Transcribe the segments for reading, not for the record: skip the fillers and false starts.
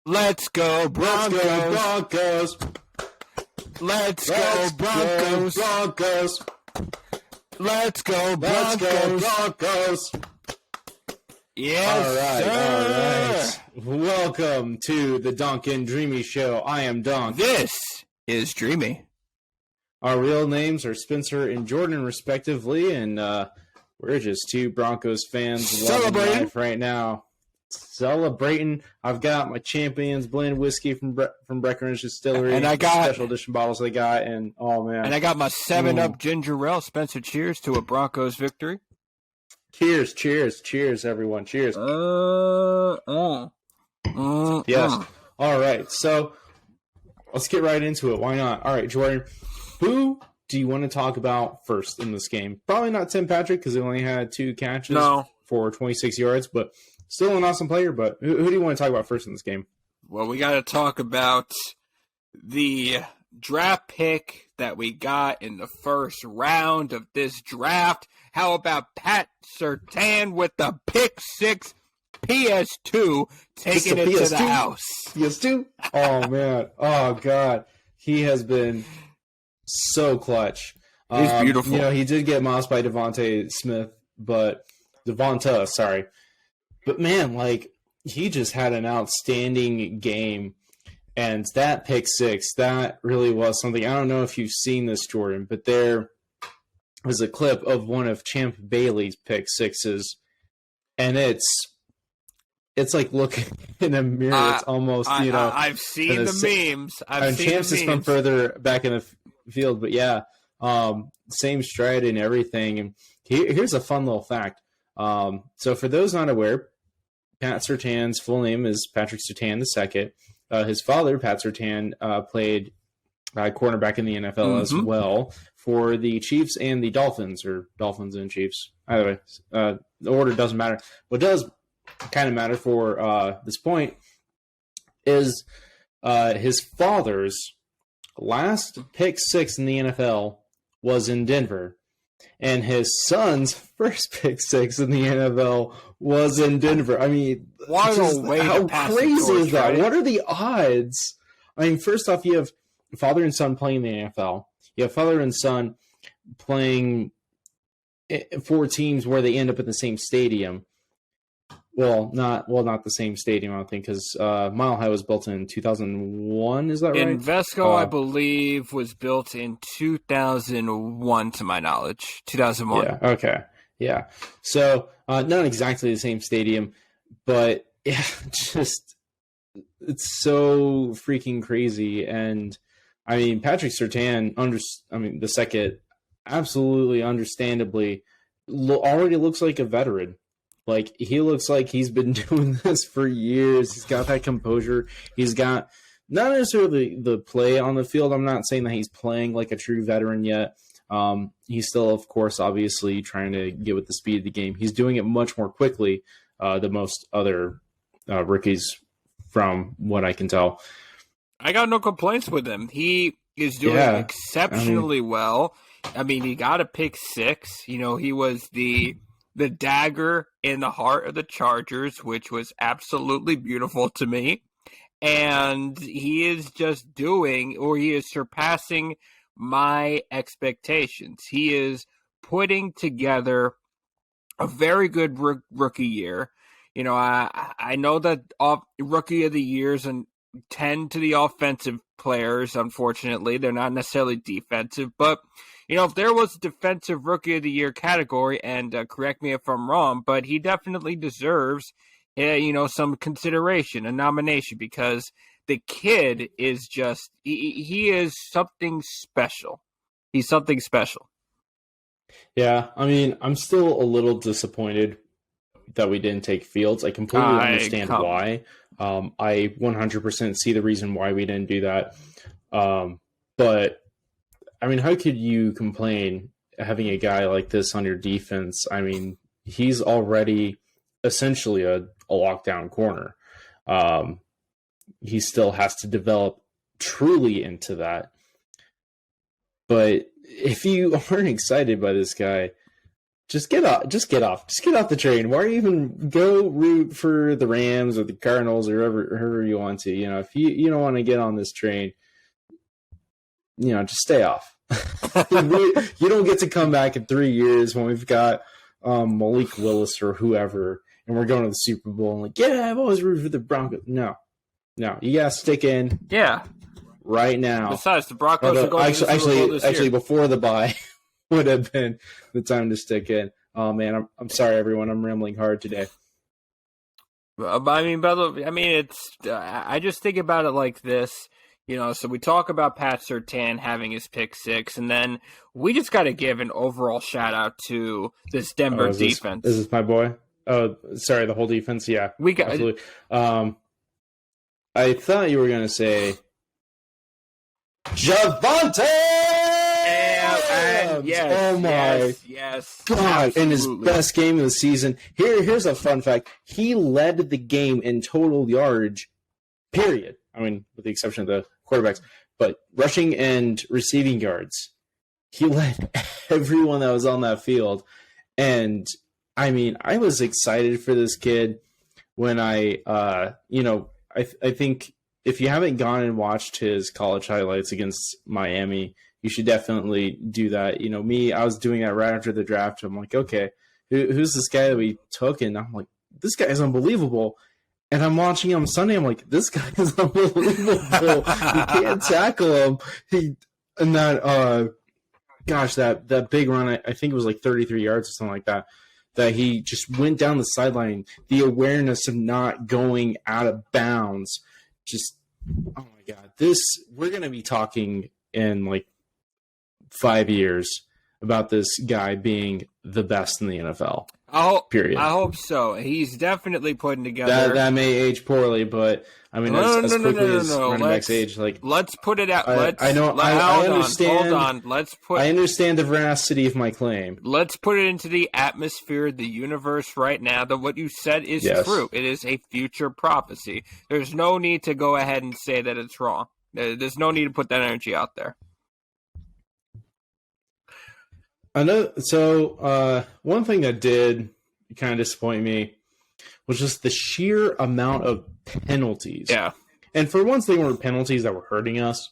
Let's go Broncos. Let's go Broncos. Let's go Broncos. Yes, all right. Welcome to the Donk and Dreamy show. I am Donk. This is Dreamy. Our real names are Spencer and Jordan, respectively, and we're just two Broncos fans Celebrating life right now. Celebrating. I've got my Champions blend whiskey from Breckenridge Distillery, and I got special edition bottles they got, and oh man! And I got my 7-Up ginger ale. Spencer, cheers to a Broncos victory. Cheers, everyone. Cheers. Yes. All right. So let's get right into it. Why not? All right, Jordan. Who do you want to talk about first in this game? Probably not Tim Patrick because he only had 2 catches for 26 yards, but still an awesome player. But who do you want to talk about first in this game? Well, we got to talk about the draft pick that we got in the first round of this draft. How about Pat Surtain with the pick 6 PS2 taking it to the house? PS2? Oh, man. Oh, God. He has been so clutch. He's beautiful. You know, he did get mossed by Devonta, sorry. But, man, like, he just had an outstanding game. And that pick 6, that really was something. I don't know if you've seen this, Jordan, but there was a clip of one of Champ Bailey's pick 6s, and it's like looking in a mirror. It's almost, I've seen the memes. Champ's is from further back in the field, but yeah, same stride and everything. And here's a fun little fact. So for those not aware, Pat Surtain's full name is Patrick Surtain II. His father, Pat Surtain, played cornerback in the NFL as well for the Chiefs and the Dolphins, or Dolphins and Chiefs. Either way, the order doesn't matter. What does kind of matter for this point is his father's last pick 6 in the NFL was in Denver, and his son's first pick 6 in the NFL was in Denver. I mean, how crazy is that? Right? What are the odds? I mean, first off, you have father and son playing in the NFL. You have father and son playing for teams where they end up in the same stadium. Well, not the same stadium, I don't think, because Mile High was built in 2001. Is that right? Invesco, I believe, was built in 2001, to my knowledge. 2001. Yeah. Okay. Yeah. So not exactly the same stadium, but yeah, just it's so freaking crazy. And I mean, Patrick Surtain, the second, absolutely understandably, already looks like a veteran. Like, he looks like he's been doing this for years. He's got that composure. He's got not necessarily the play on the field. I'm not saying that he's playing like a true veteran yet. He's still, of course, obviously trying to get with the speed of the game. He's doing it much more quickly than most other rookies, from what I can tell. I got no complaints with him. He is doing exceptionally well. I mean, he got a pick 6. You know, he was the dagger in the heart of the Chargers, which was absolutely beautiful to me. And he is just he is surpassing my expectations. He is putting together a very good rookie year. You know, I know that rookie of the years and tend to the offensive players, unfortunately. They're not necessarily defensive, but you know, if there was a defensive rookie of the year category, and correct me if I'm wrong, but he definitely deserves, some consideration, a nomination, because the kid is just, he is something special. He's something special. Yeah, I mean, I'm still a little disappointed that we didn't take Fields. I completely understand why. I 100% see the reason why we didn't do that. But I mean, how could you complain having a guy like this on your defense? I mean, he's already essentially a lockdown corner. He still has to develop truly into that. But if you aren't excited by this guy, Just get off. Just get off the train. Why even go root for the Rams or the Cardinals or whoever you want to? If you don't want to get on this train, just stay off. You don't get to come back in 3 years when we've got Malik Willis or whoever, and we're going to the Super Bowl and I've always rooted for the Broncos. No, you gotta stick in. Yeah. Right now. Besides, the Broncos are going to the Super Bowl this year. Actually, before the bye would have been the time to stick in. Oh man, I'm sorry, everyone. I'm rambling hard today. I just think about it like this. So we talk about Pat Surtain having his pick six, and then we just got to give an overall shout out to this Denver defense. Is this my boy? Oh, sorry, the whole defense. Yeah, we got absolutely. I thought you were gonna say Javonte. Yes, oh my yes, God! Absolutely. In his best game of the season. Here's a fun fact: he led the game in total yardage. Period. I mean, with the exception of the quarterbacks, but rushing and receiving yards, he led everyone that was on that field. And I mean, I was excited for this kid when I think if you haven't gone and watched his college highlights against Miami, you should definitely do that. I was doing that right after the draft. I'm like, okay, who's this guy that we took? And I'm like, this guy is unbelievable. And I'm watching him Sunday. I'm like, this guy is unbelievable. You can't tackle him. That big run, I think it was like 33 yards or something like that, that he just went down the sideline. The awareness of not going out of bounds. Just, oh my God. We're going to be talking in like 5 years about this guy being the best in the NFL. Period. I hope so. He's definitely putting together. That may age poorly, but I mean, as quickly as running backs age, let's put it out. I understand. Hold on. I understand the veracity of my claim. Let's put it into the atmosphere, the universe right now. That what you said is true. It is a future prophecy. There's no need to go ahead and say that it's wrong. There's no need to put that energy out there. I know. So one thing that did kind of disappoint me was just the sheer amount of penalties. Yeah. And for once, they weren't penalties that were hurting us.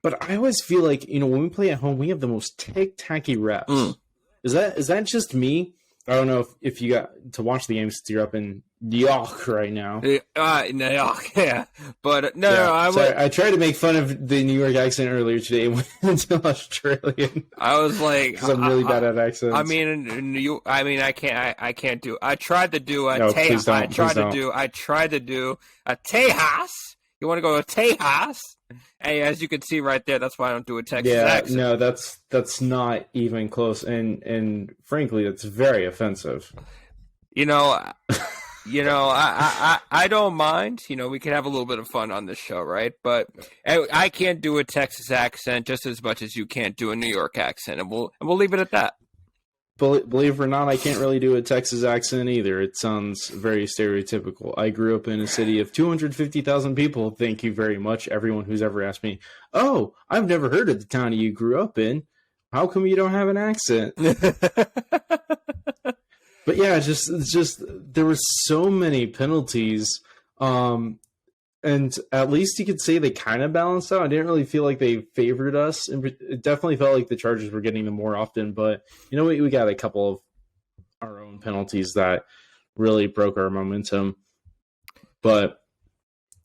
But I always feel like, when we play at home, we have the most tick-tacky refs. Mm. Is that just me? I don't know if you got to watch the game since you're up in New York right now. New York, yeah. But I tried to make fun of the New York accent earlier today and went to Australian. I was like, because I'm really bad at accents. I can't do. I tried to do a Tejas. I tried to do a Tejas. You want to go to Tejas? Hey, as you can see right there, that's why I don't do a Texas accent. No, that's not even close, and frankly, it's very offensive. I don't mind. We can have a little bit of fun on this show, right? But I can't do a Texas accent just as much as you can't do a New York accent, and we'll leave it at that. Believe it or not, I can't really do a Texas accent either. It sounds very stereotypical. I grew up in a city of 250,000 people. Thank you very much, everyone who's ever asked me, oh, I've never heard of the town you grew up in. How come you don't have an accent? But yeah, it's just there were so many penalties. And at least you could say they kind of balanced out. I didn't really feel like they favored us. And it definitely felt like the Chargers were getting them more often. But, we got a couple of our own penalties that really broke our momentum. But,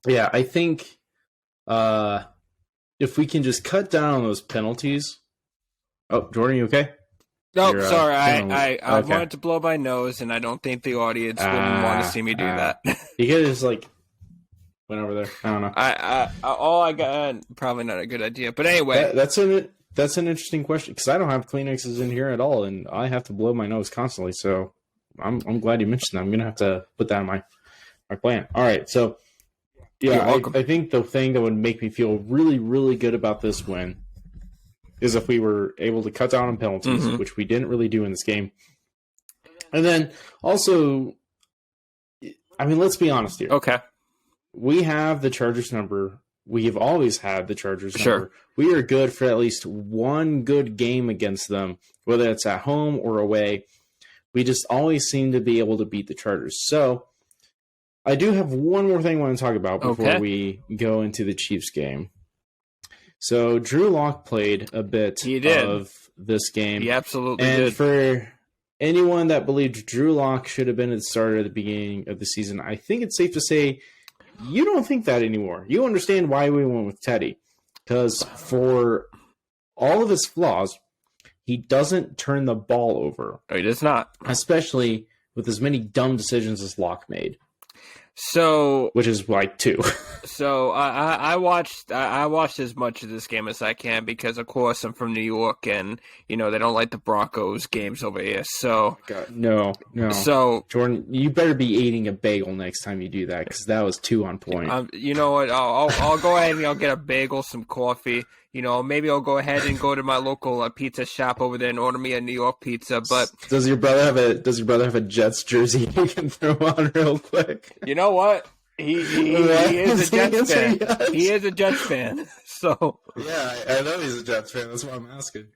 yeah, I think if we can just cut down on those penalties. Oh, Jordan, you okay? No, sorry. I wanted to blow my nose, and I don't think the audience wouldn't want to see me do that. You could just, went over there. I don't know. I got probably not a good idea, but anyway, that's an interesting question because I don't have Kleenexes in here at all, and I have to blow my nose constantly. So I'm glad you mentioned that. I'm gonna have to put that in my plan. All right, so yeah, I think the thing that would make me feel really, really good about this win is if we were able to cut down on penalties, which we didn't really do in this game, and then also, let's be honest here. Okay. We have the Chargers number. We have always had the Chargers number. Sure. We are good for at least one good game against them, whether it's at home or away. We just always seem to be able to beat the Chargers. So I do have one more thing I want to talk about before we go into the Chiefs game. So Drew Lock played a bit of this game. He absolutely did. And for anyone that believed Drew Lock should have been at the starter at the beginning of the season, I think it's safe to say you don't think that anymore. You understand why we went with Teddy. Because for all of his flaws, he doesn't turn the ball over. No, he does not. Especially with as many dumb decisions as Lock made. So, which is like 2. So I watched as much of this game as I can because, of course, I'm from New York, and they don't like the Broncos games over here. So no. So Jordan, you better be eating a bagel next time you do that because that was 2 on point. You know what? I'll go ahead and I'll get a bagel, some coffee. Maybe I'll go ahead and go to my local pizza shop over there and order me a New York pizza. But does your brother have a Jets jersey you can throw on real quick? You know what? He is a Jets fan. Yes. He is a Jets fan. So yeah, I know he's a Jets fan. That's why I'm asking.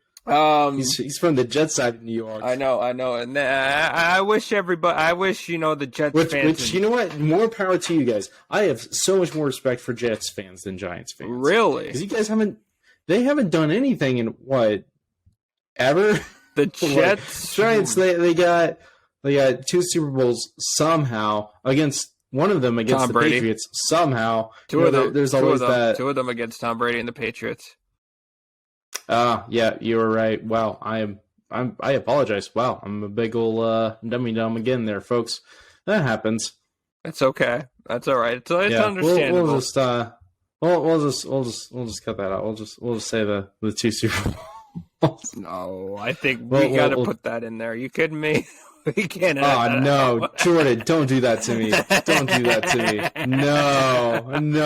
He's from the Jets side of New York. I know, and I wish everybody. I wish the Jets fans. Which you know what? More power to you guys. I have so much more respect for Jets fans than Giants fans. Really? Because you guys haven't done anything in what ever. The Jets Giants they got 2 Super Bowls somehow against. One of them against the Patriots somehow. There's always that. 2 of them against Tom Brady and the Patriots. Yeah, you were right. Wow, I apologize. Wow, I'm a big old dummy-dumb again there, folks. That happens. It's okay. That's all right. It's understandable. We'll just cut that out. We'll just say the 2 Super Bowls. No, I think we got to put that in there. You kidding me? We can't. Oh no, Jordan! Don't do that to me. Don't do that to me. No, you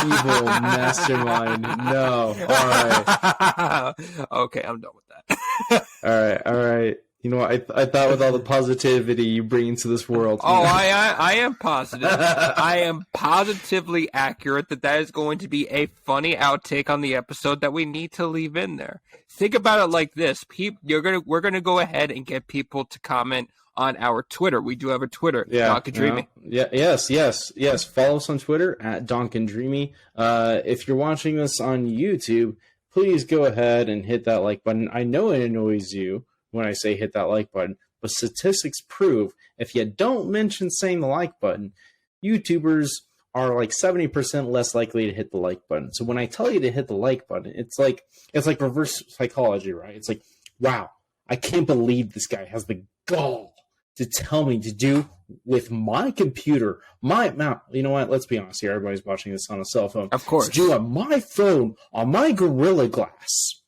evil mastermind. No. All right. Okay, I'm done with that. All right. You know what? I thought with all the positivity you bring into this world. Oh, I am positive. I am positively accurate that is going to be a funny outtake on the episode that we need to leave in there. Think about it like this: we're gonna go ahead and get people to comment on our Twitter. We do have a Twitter, Donk and Dreamy. Yes. Follow us on Twitter at Donk and Dreamy. If you're watching this on YouTube, please go ahead and hit that like button. I know it annoys you when I say hit that like button, but statistics prove if you don't mention saying the like button, YouTubers are like 70% less likely to hit the like button. So when I tell you to hit the like button, it's like reverse psychology, right? It's like, wow, I can't believe this guy has the gall to tell me to do with my computer, now, you know what? Let's be honest here. Everybody's watching this on a cell phone. Of course. To do on my phone, on my Gorilla Glass.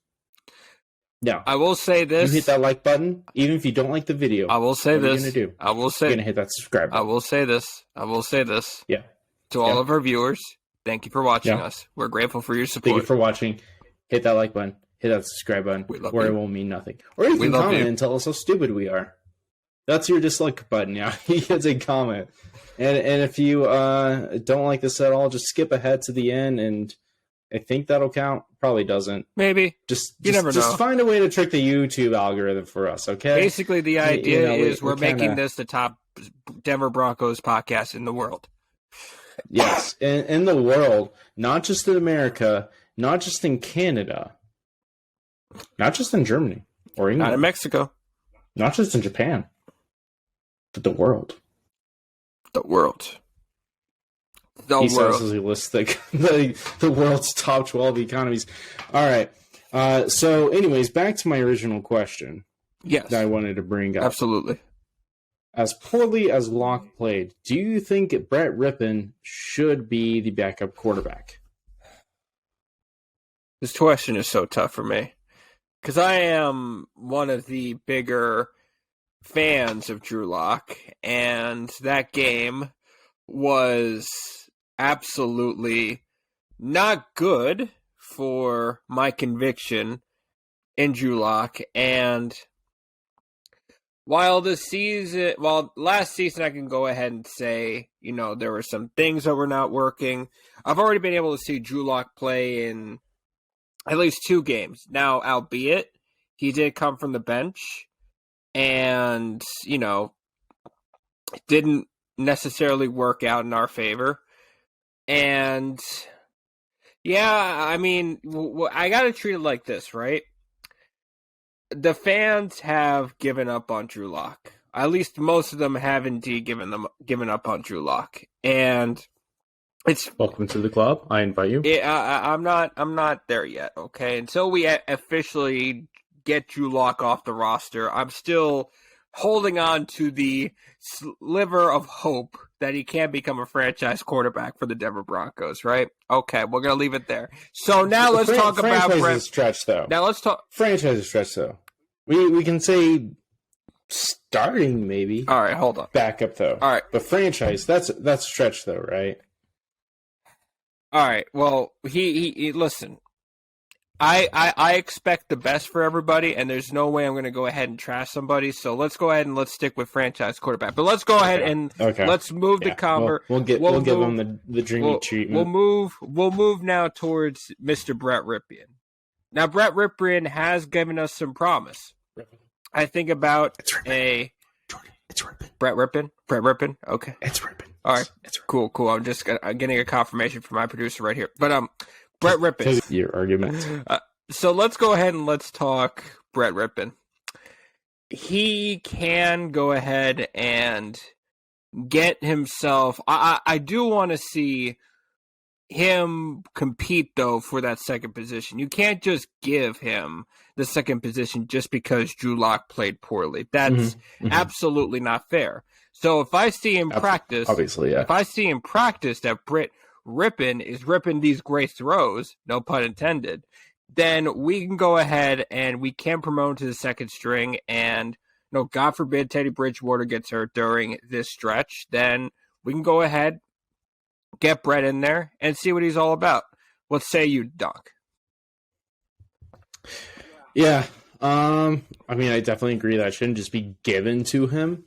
Yeah, I will say this. You hit that like button, even if you don't like the video. I will say this. What are you going to do? I will say. You're going to hit that subscribe button. I will say this. Yeah. To all of our viewers, thank you for watching us. We're grateful for your support. Thank you for watching. Hit that like button. Hit that subscribe button. Or it will mean nothing. Or you can comment and tell us how stupid we are. That's your dislike button now. You get to comment. And if you don't like this at all, just skip ahead to the end, and I think that'll count. Probably doesn't. Maybe. You never know. Just find a way to trick the YouTube algorithm for us, okay? Basically, the idea is we're making this the top Denver Broncos podcast in the world. Yes, in the world, not just in America, not just in Canada, not just in Germany or England. Not in Mexico. Not just in Japan, but the world. The world. He says as he lists the world's top 12 economies. All right. So, anyways, back to my original question. Yes. That I wanted to bring up. Absolutely. As poorly as Locke played, do you think Brett Rippon should be the backup quarterback? This question is so tough for me because I am one of the bigger fans of Drew Lock, and that game was absolutely not good for my conviction in Drew Lock. And while last season I can go ahead and say, there were some things that were not working, I've already been able to see Drew Lock play in at least 2 games. Now, albeit he did come from the bench, and, didn't necessarily work out in our favor. And, yeah, I mean, I got to treat it like this, right? The fans have given up on Drew Lock. At least most of them have indeed given up on Drew Lock. And it's welcome to the club. I invite you. I'm not there yet. Okay, until we officially get Drew Lock off the roster, I'm still holding on to the sliver of hope that he can become a franchise quarterback for the Denver Broncos. Right? Okay, we're gonna leave it there. So now let's talk about franchise stretch though. Now let's talk franchise stretch though. We can say starting maybe. All right, hold on. Backup though. All right, but franchise that's stretch though, right? All right. Well, he listen. I expect the best for everybody, and there's no way I'm going to go ahead and trash somebody. So let's go ahead and let's stick with franchise quarterback. But let's go ahead and let's move the conver. We'll give him the dreamy treatment. We'll move now towards Mr. Brett Rypien. Now, Brett Rypien has given us some promise. I think about It's Rypien. Brett Rypien. Okay, it's Rypien. All right, cool. I'm just getting a confirmation from my producer right here. But Brett Rypien. Your argument. So let's go ahead and let's talk Brett Rypien. He can go ahead and get himself. I do want to see him compete though for that second position. You can't just give him the second position just because Drew Lock played poorly. That's absolutely not fair. So if I see him practice, obviously, yeah. If I see him practice that Brett Rypien is ripping these great throws, no pun intended, then we can go ahead and we can promote him to the second string. And God forbid Teddy Bridgewater gets hurt during this stretch, then we can go ahead, get Brett in there, and see what he's all about. What say you, Donk? Yeah, I mean, I definitely agree that shouldn't just be given to him.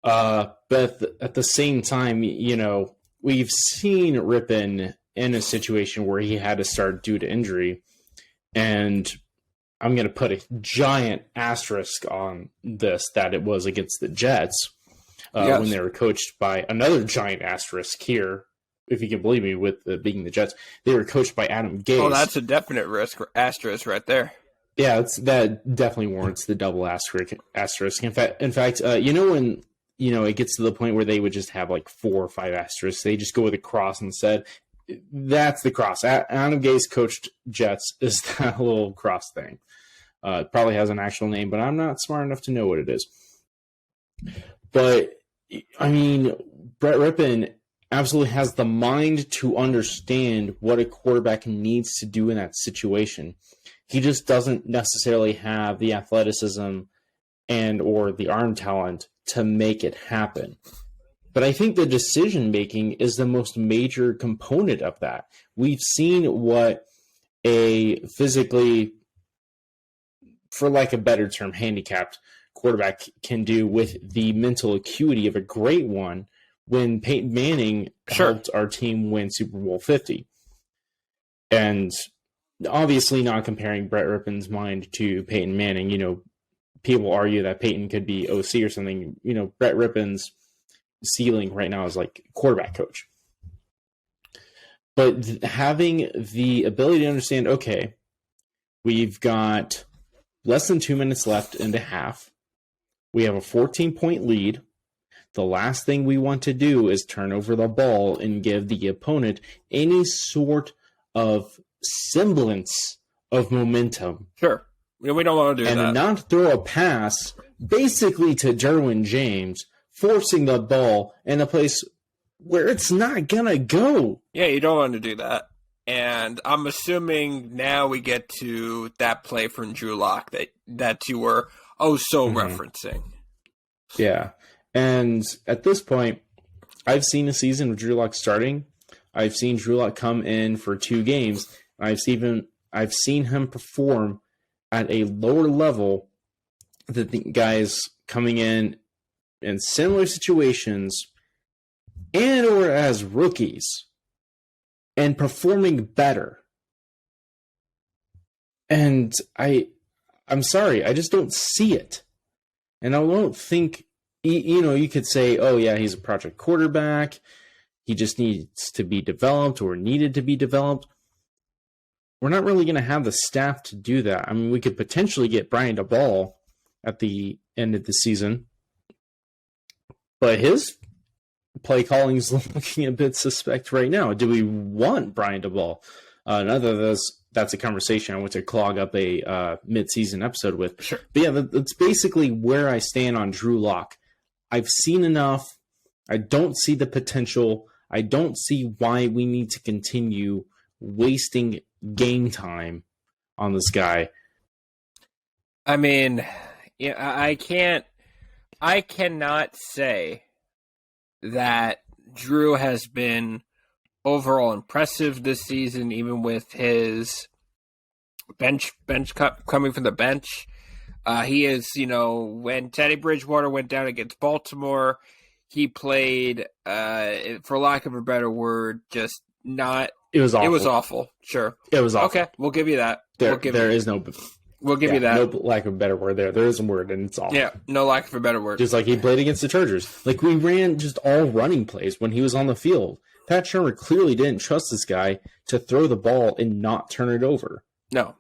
But at the same time, we've seen Rypien in a situation where he had to start due to injury, and I'm going to put a giant asterisk on this that it was against the Jets when they were coached by another giant asterisk here. If you can believe me, with being the Jets, they were coached by Adam Gase. Oh, that's a definite asterisk right there. Yeah, that definitely warrants the double asterisk. In fact, when it gets to the point where they would just have like 4 or 5 asterisks, they just go with a cross instead. That's the cross. Adam Gase coached Jets is that little cross thing. It probably has an actual name, but I'm not smart enough to know what it is. But I mean, Brett Rypien absolutely has the mind to understand what a quarterback needs to do in that situation. He just doesn't necessarily have the athleticism and or the arm talent to make it happen. But I think the decision making is the most major component of that. We've seen what a physically, for lack of a better term, handicapped quarterback can do with the mental acuity of a great one when Peyton Manning helped our team win Super Bowl 50. And obviously not comparing Brett Rypien's mind to Peyton Manning. People argue that Peyton could be OC or something. Brett Rypien's ceiling right now is like quarterback coach. But having the ability to understand, okay, we've got less than 2 minutes left in the half. We have a 14-point lead. The last thing we want to do is turn over the ball and give the opponent any sort of semblance of momentum. Sure. We don't want to do that. And not throw a pass basically to Derwin James, forcing the ball in a place where it's not going to go. Yeah, you don't want to do that. And I'm assuming now we get to that play from Drew Lock that you were referencing. Yeah. And at this point, I've seen a season of Drew Lock starting. I've seen Drew Lock come in for 2 games. I've seen him perform at a lower level than the guys coming in similar situations and or as rookies and performing better. And I'm sorry, I just don't see it. And I don't think, you could say, oh, yeah, he's a project quarterback. He just needs to be developed or needed to be developed. We're not really going to have the staff to do that. I mean, we could potentially get Brian DeBall at the end of the season, but his play calling is looking a bit suspect right now. Do we want Brian DeBall? That's a conversation I want to clog up a mid-season episode with. Sure. But yeah, that's basically where I stand on Drew Lock. I've seen enough. I don't see the potential. I don't see why we need to continue wasting game time on this guy. I mean, I cannot say that Drew has been overall impressive this season, even with his bench coming from the bench. He is, when Teddy Bridgewater went down against Baltimore, he played, for lack of a better word, just not. It was awful. It was awful. Sure. It was awful. Okay, we'll give you that. We'll give you that. No lack of a better word there. There is a word, and it's awful. Yeah, no lack of a better word. Just like he played against the Chargers. Like, we ran just all running plays when he was on the field. Pat Shurmur clearly didn't trust this guy to throw the ball and not turn it over. No.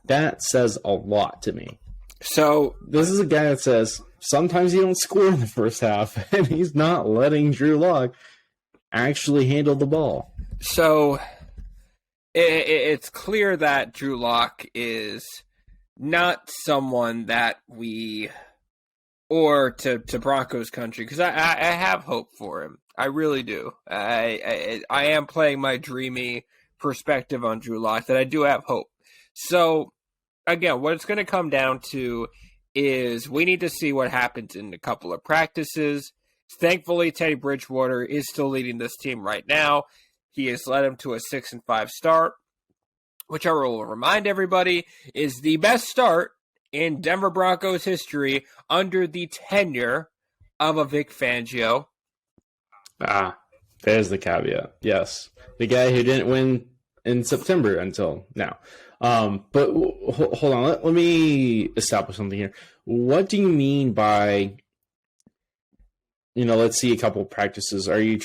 That says a lot to me. So this is a guy that says sometimes you don't score in the first half, and he's not letting Drew Lock actually handle the ball. So it's clear that Drew Lock is not someone that or to Broncos country, because I have hope for him. I really do. I am playing my dreamy perspective on Drew Lock, that I do have hope. So, again, what it's going to come down to is we need to see what happens in a couple of practices. Thankfully, Teddy Bridgewater is still leading this team right now. He has led him to a 6-5 start, which I will remind everybody is the best start in Denver Broncos history under the tenure of a Vic Fangio. There's the caveat. Yes. The guy who didn't win in September until now. But hold on. Let me establish something here. What do you mean by, let's see a couple practices. Are you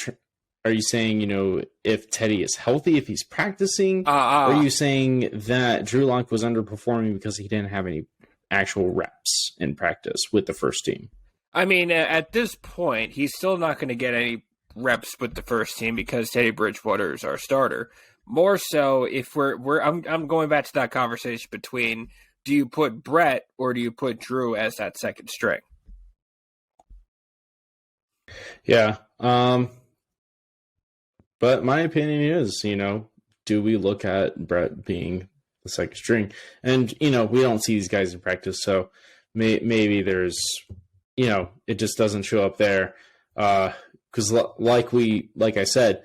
saying, if Teddy is healthy, if he's practicing? Are you saying that Drew Lock was underperforming because he didn't have any actual reps in practice with the first team? I mean, at this point, he's still not going to get any reps with the first team because Teddy Bridgewater is our starter. More so, if I'm going back to that conversation between, do you put Brett or do you put Drew as that second string? Yeah. But my opinion is, do we look at Brett being the second string? And, we don't see these guys in practice, so maybe there's, it just doesn't show up there. Because like I said,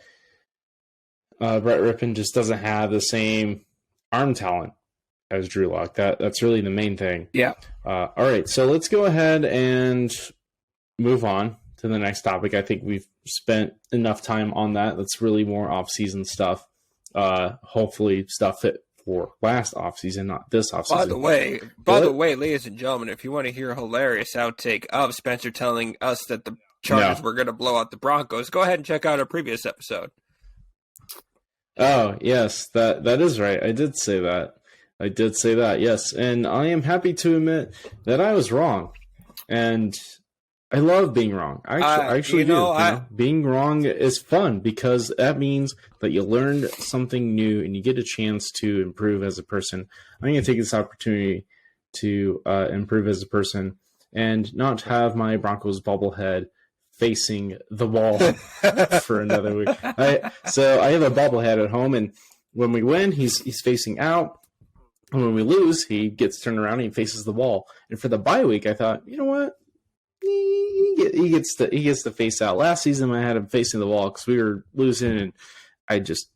Brett Rippon just doesn't have the same arm talent as Drew Lock. That's really the main thing. Yeah. All right, so let's go ahead and move on to the next topic. I think we've spent enough time on that. That's really more off-season stuff. Hopefully stuff fit for last off-season, not this off-season. By the way, ladies and gentlemen, if you want to hear a hilarious outtake of Spencer telling us that the Chargers were going to blow out the Broncos, go ahead and check out our previous episode. Oh, yes, that is right. I did say that. Yes. And I am happy to admit that I was wrong. And I love being wrong. I actually do. Being wrong is fun because that means that you learned something new and you get a chance to improve as a person. I'm going to take this opportunity to improve as a person and not have my Broncos bobblehead facing the wall for another week. So I have a bobblehead at home, and when we win, he's facing out. And when we lose, he gets turned around and he faces the wall. And for the bye week, I thought, you know what? He gets to face out. Last season, I had him facing the wall because we were losing, and I just,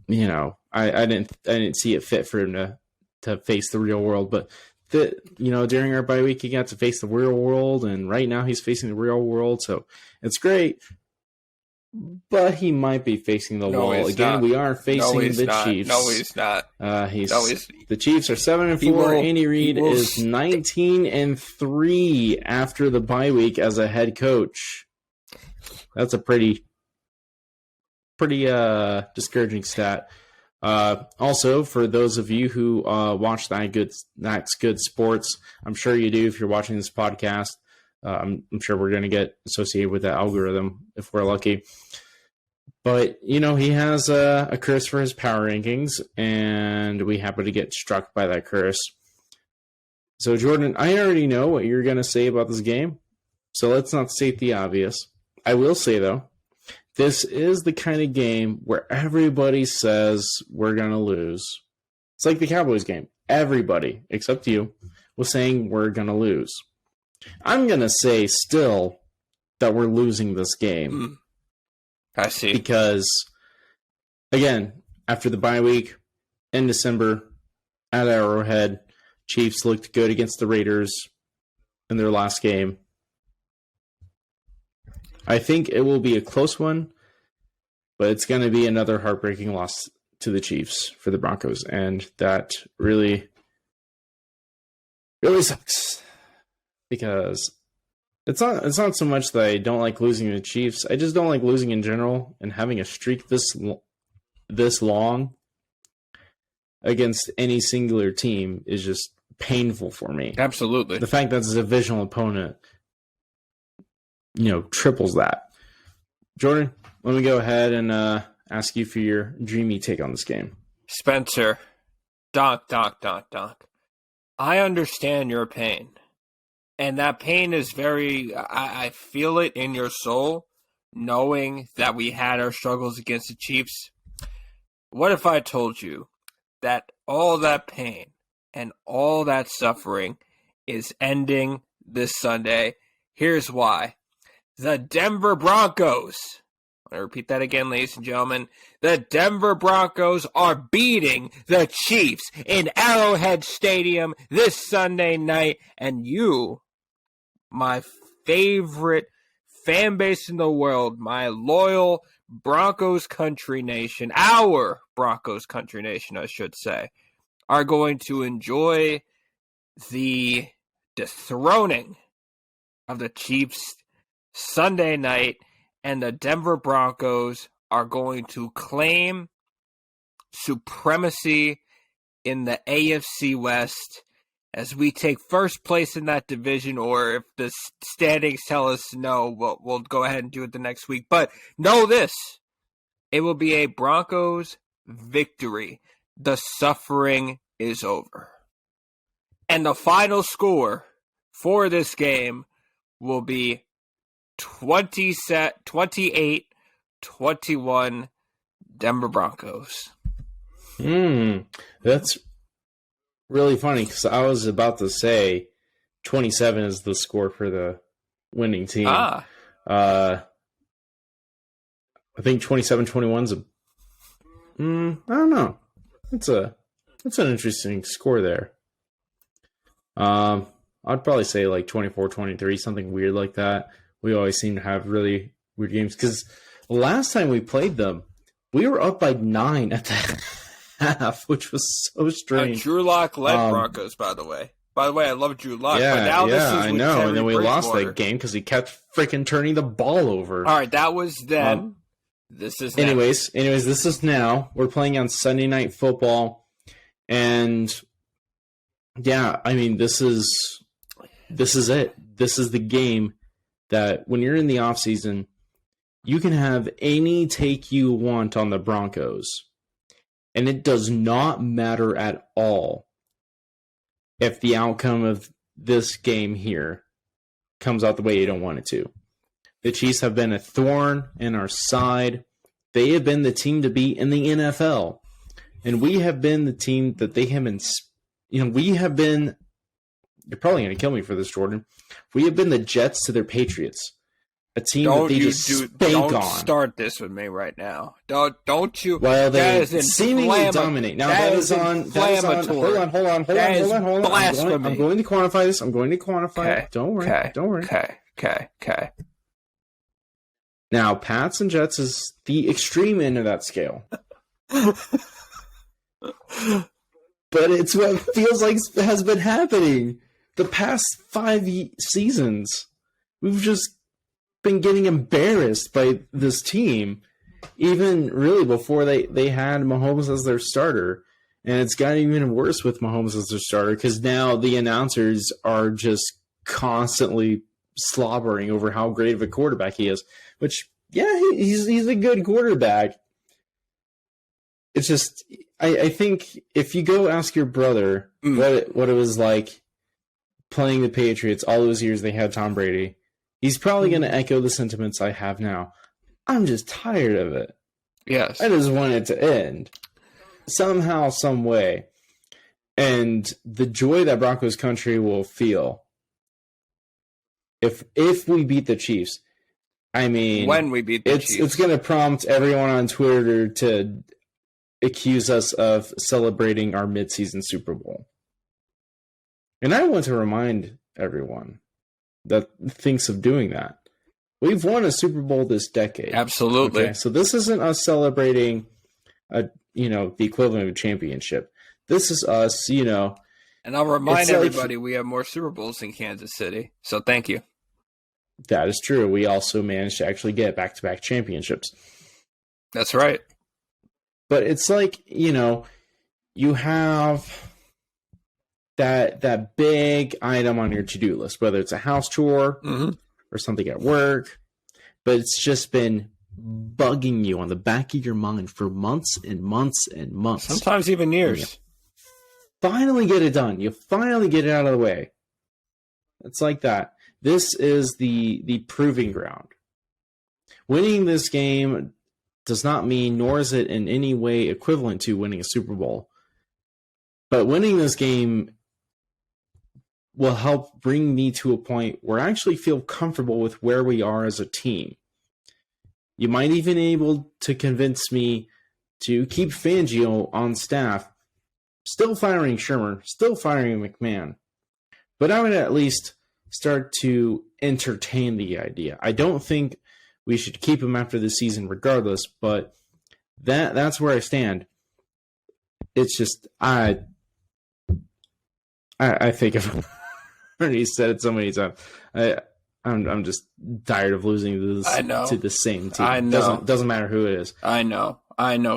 I didn't see it fit for him to face the real world. But during our bye week, he got to face the real world, and right now he's facing the real world, so it's great. but he might be facing the wall again. Not. We are facing the Chiefs. No, he's not. The Chiefs are 7-4. Andy Reid is 19-3 after the bye week as a head coach. That's a pretty discouraging stat. Also, for those of you who watch That's Good Sports, I'm sure you do if you're watching this podcast. I'm sure we're going to get associated with that algorithm if we're lucky. But, he has a curse for his power rankings, and we happen to get struck by that curse. So, Jordan, I already know what you're going to say about this game, so let's not state the obvious. I will say, though, this is the kind of game where everybody says we're going to lose. It's like the Cowboys game. Everybody, except you, was saying we're going to lose. I'm going to say still that we're losing this game. I see. Because, again, after the bye week in December at Arrowhead, Chiefs looked good against the Raiders in their last game. I think it will be a close one, but it's going to be another heartbreaking loss to the Chiefs for the Broncos, and that really, really sucks. Because it's not so much that I don't like losing to the Chiefs. I just don't like losing in general, and having a streak this long against any singular team is just painful for me. Absolutely. The fact that it's a divisional opponent, triples that. Jordan, let me go ahead and ask you for your dreamy take on this game. Spencer, Donk. I understand your pain. And that pain is I feel it in your soul, knowing that we had our struggles against the Chiefs. What if I told you that all that pain and all that suffering is ending this Sunday? Here's why. The Denver Broncos, I'm going to repeat that again, ladies and gentlemen. The Denver Broncos are beating the Chiefs in Arrowhead Stadium this Sunday night, and you, my favorite fan base in the world, my loyal Broncos country nation, our Broncos country nation, I should say, are going to enjoy the dethroning of the Chiefs Sunday night, and the Denver Broncos are going to claim supremacy in the AFC West as we take first place in that division, or if the standings tell us no, we'll go ahead and do it the next week. But know this, it will be a Broncos victory. The suffering is over. And the final score for this game will be 28-21 Denver Broncos. That's really funny because I was about to say 27 is the score for the winning team. I think 27-21 is I don't know. That's an interesting score there. I'd probably say like 24-23, something weird like that. We always seem to have really weird games because last time we played them, we were up by 9 at the half, which was so strange. Drew Lock led Broncos, by the way. By the way, I love Drew Lock. Yeah, but now this is I know. Terry and then we lost Bridgewater. that game because he kept freaking turning the ball over. All right, that was then. This is now. Anyways, this is now. We're playing on Sunday Night Football, and yeah, I mean, this is it. This is the game that when you're in the off season, you can have any take you want on the Broncos, and it does not matter at all if the outcome of this game here comes out the way you don't want it to. The Chiefs have been a thorn in our side. They have been the team to beat in the NFL. And we have been the team that they have been, we have been, you're probably going to kill me for this, Jordan. We have been the Jets to their Patriots. A team that they just spank on. Don't start this with me right now. Don't you? Well, they seemingly dominate. Now that is on. Hold on. I'm going to quantify this. Don't worry. Okay. Now, Pats and Jets is the extreme end of that scale. But it's what feels like has been happening the past 5 seasons. We've just been getting embarrassed by this team, even really before they had Mahomes as their starter. And it's gotten even worse with Mahomes as their starter because now the announcers are just constantly slobbering over how great of a quarterback he is. Which, yeah, he's a good quarterback. It's just, I think if you go ask your brother what it was like playing the Patriots all those years they had Tom Brady, he's probably going to echo the sentiments I have now. I'm just tired of it. Yes. I just want it to end. Somehow, some way. And the joy that Broncos country will feel if we beat the Chiefs. I mean, when we beat the Chiefs. It's going to prompt everyone on Twitter to accuse us of celebrating our midseason Super Bowl. And I want to remind everyone that thinks of doing that. We've won a Super Bowl this decade. Absolutely. Okay? So this isn't us celebrating the equivalent of a championship. This is us, And I'll remind everybody we have more Super Bowls in Kansas City. So thank you. That is true. We also managed to actually get back-to-back championships. That's right. But it's like, you have that big item on your to-do list, whether it's a house chore or something at work, but it's just been bugging you on the back of your mind for months and months and months. Sometimes even years. Finally get it done. You finally get it out of the way. It's like that. This is the proving ground. Winning this game does not mean, nor is it in any way equivalent to winning a Super Bowl. But winning this game will help bring me to a point where I actually feel comfortable with where we are as a team. You might even be able to convince me to keep Fangio on staff, still firing Shermer, still firing McMahon. But I would at least start to entertain the idea. I don't think we should keep him after the season regardless, but that's where I stand. It's just, I think I've already said it so many times. I'm just tired of losing to the same team. I know. Doesn't matter who it is. I know,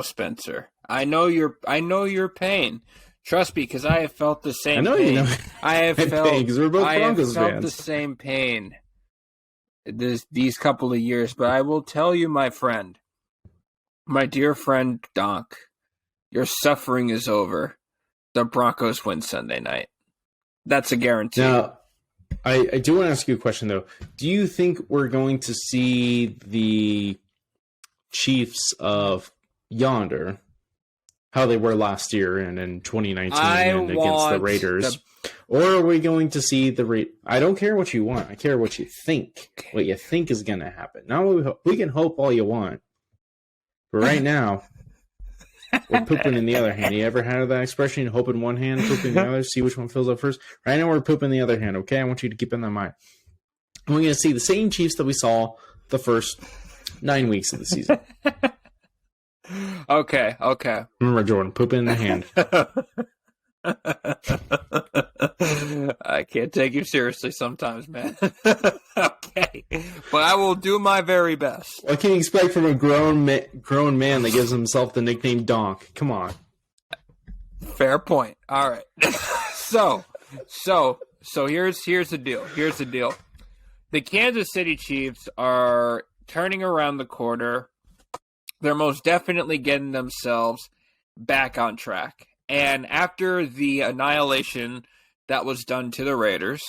Spencer. I know your pain. Trust me, because I have felt the same. I know pain. you know. I have felt. Because we're both Broncos fans. The same pain these couple of years. But I will tell you, my friend, my dear friend Donk, your suffering is over. The Broncos win Sunday night. That's a guarantee. Now, I do want to ask you a question, though. Do you think we're going to see the Chiefs of yonder, how they were last year and in 2019 and against the Raiders? Or are we going to see I don't care what you want. I care what you think. What you think is going to happen. Now we can hope all you want. But right now, we're pooping in the other hand. You ever had that expression? Hope in one hand, poop in the other, see which one fills up first? Right now we're pooping the other hand, okay? I want you to keep in that in mind. And we're going to see the same Chiefs that we saw the first 9 weeks of the season. Okay. Remember, Jordan, poop in the hand. I can't take you seriously sometimes, man. Okay. But I will do my very best. What can you expect from a grown man that gives himself the nickname Donk? Come on. Fair point. All right. So here's the deal. Here's the deal. The Kansas City Chiefs are turning around the corner. They're most definitely getting themselves back on track. And after the annihilation that was done to the Raiders,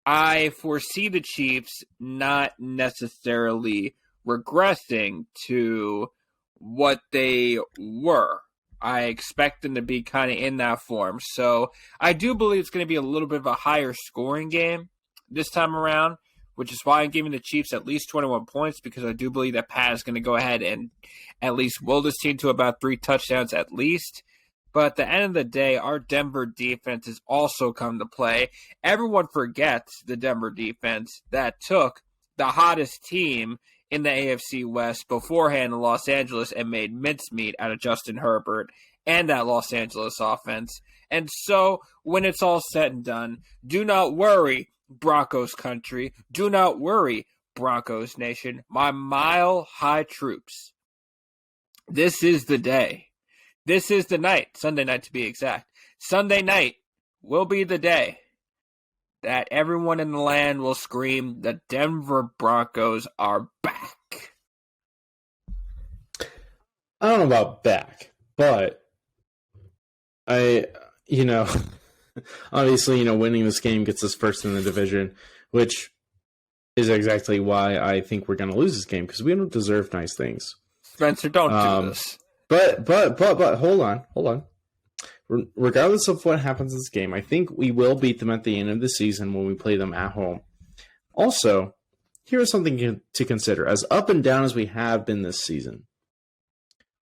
I foresee the Chiefs not necessarily regressing to what they were. I expect them to be kind of in that form. So I do believe it's going to be a little bit of a higher scoring game this time around, which is why I'm giving the Chiefs at least 21 points, because I do believe that Pat is going to go ahead and at least will this team to about 3 touchdowns at least. But at the end of the day, our Denver defense has also come to play. Everyone forgets the Denver defense that took the hottest team in the AFC West beforehand in Los Angeles and made mincemeat out of Justin Herbert and that Los Angeles offense. And so when it's all said and done, do not worry, Broncos country. Do not worry, Broncos nation. My mile-high troops. This is the day. This is the night. Sunday night to be exact. Sunday night will be the day that everyone in the land will scream, the Denver Broncos are back. I don't know about back, but obviously, winning this game gets us first in the division, which is exactly why I think we're going to lose this game, because we don't deserve nice things. Spencer, don't do this. But hold on. Regardless of what happens in this game, I think we will beat them at the end of the season when we play them at home. Also, here's something to consider. As up and down as we have been this season,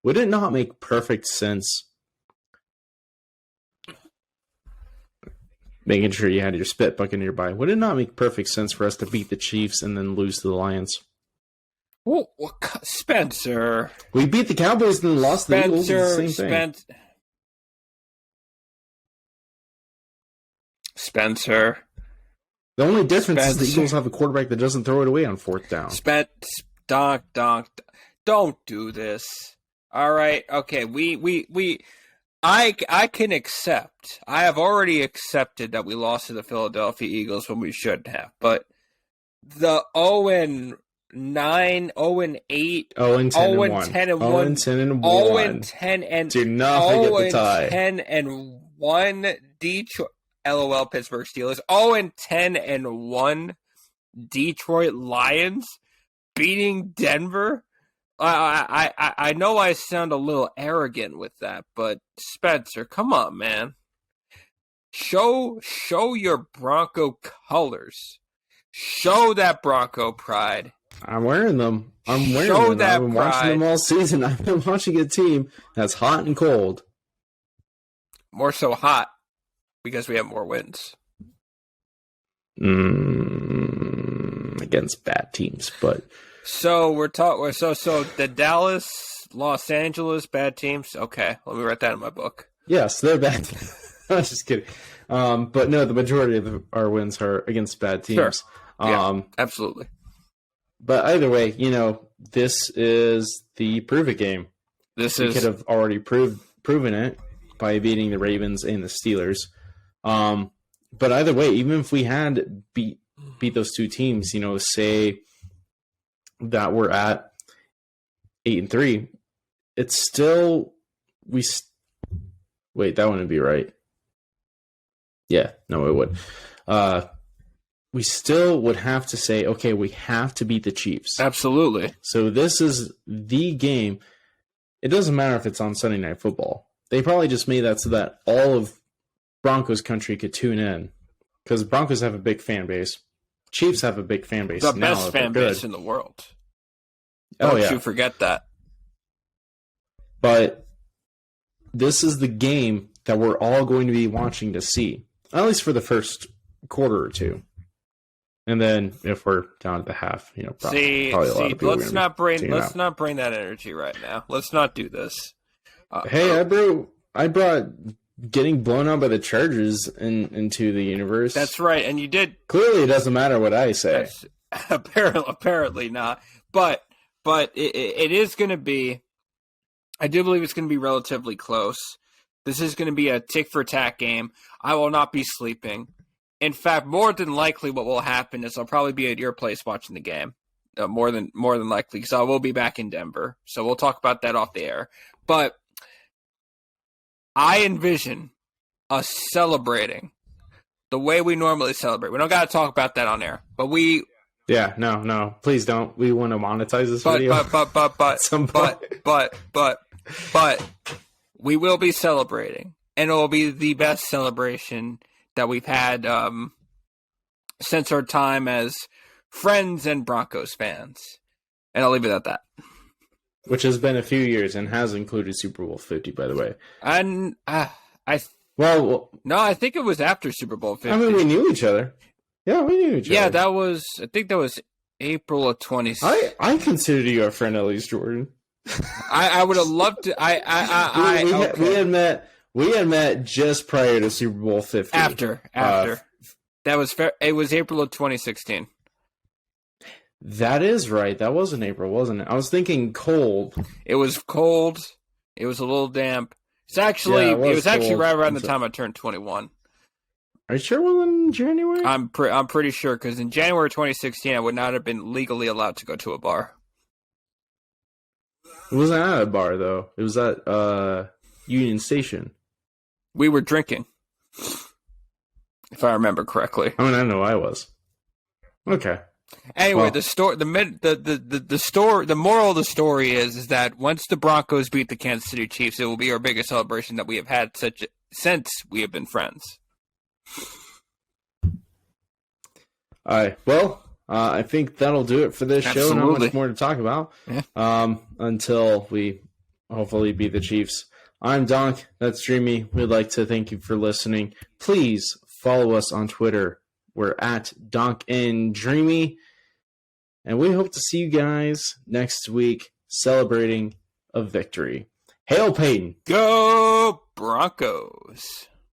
would it not make perfect sense, making sure you had your spit bucket nearby, would it not make perfect sense for us to beat the Chiefs and then lose to the Lions? Well, Spencer. We beat the Cowboys and then lost the Eagles. It's the same thing. Spencer. The only difference is the Eagles have a quarterback that doesn't throw it away on fourth down. Donk, don't do this. All right, okay. I can accept. I have already accepted that we lost to the Philadelphia Eagles when we shouldn't have. But the 0-9, 0-8, 0-10 0-10 and 1, 0-10 and do not forget the tie. 10 and 1 Detroit. LOL Pittsburgh Steelers. 0-10 and 1 Detroit Lions beating Denver. I know I sound a little arrogant with that, but Spencer, come on, man. Show your Bronco colors. Show that Bronco pride. I'm wearing them. I've been watching them all season. I've been watching a team that's hot and cold. More so hot because we have more wins. Against bad teams, but so we're talking. So the Dallas, Los Angeles bad teams. Okay, let me write that in my book. Yes, they're bad. I was just kidding. But no, the majority of our wins are against bad teams. Sure. Yeah, absolutely. But either way, this is the prove it game. We could have already proven it by beating the Ravens and the Steelers. But either way, even if we had beat those two teams, say that we're at 8-3, it's still wait, that wouldn't be right. Yeah, no, it would. We still would have to say, okay, we have to beat the Chiefs. Absolutely. So this is the game. It doesn't matter if it's on Sunday Night Football. They probably just made that so that all of Broncos country could tune in, because Broncos have a big fan base. Chiefs have a big fan base. The best fan base in the world. Don't you forget that. But this is the game that we're all going to be watching to see, at least for the first quarter or two. And then if we're down at the half, probably a lot of people let's not bring that energy right now. Let's not do this. Hey, I brought getting blown out by the Chargers into the universe. That's right, and you did. Clearly, it doesn't matter what I say. Apparently not. But it is going to be. I do believe it's going to be relatively close. This is going to be a tick for tack game. I will not be sleeping. In fact, more than likely, what will happen is I'll probably be at your place watching the game. More than likely, because I will be back in Denver. So we'll talk about that off the air. But I envision us celebrating the way we normally celebrate. We don't got to talk about that on air, but we. Yeah, no, please don't. We want to monetize this video. But we will be celebrating, and it will be the best celebration that we've had since our time as friends and Broncos fans. And I'll leave it at that. Which has been a few years and has included Super Bowl 50, by the way. And I think it was after Super Bowl 50. I mean, we knew each other. Yeah, we knew each other. Yeah, I think that was April of 20. I consider you a friend, at least, Jordan. I would have loved to. We had met just prior to Super Bowl 50. After. That was fair. It was April of 2016. That is right. That was in April, wasn't it? I was thinking cold. It was cold. It was a little damp. It was actually right around the time I turned 21. Are you sure it was in January? I'm pretty sure, because in January 2016, I would not have been legally allowed to go to a bar. It wasn't at a bar, though. It was at Union Station. We were drinking, if I remember correctly. I mean, I know I was. Okay. Anyway, the moral of the story is that once the Broncos beat the Kansas City Chiefs, it will be our biggest celebration that we have had since we have been friends. All right. Well, I think that'll do it for this show. Not much more to talk about until we hopefully beat the Chiefs. I'm Donk. That's Dreamy. We'd like to thank you for listening. Please follow us on Twitter. We're at Donk and Dreamy. And we hope to see you guys next week celebrating a victory. Hail Peyton. Go Broncos.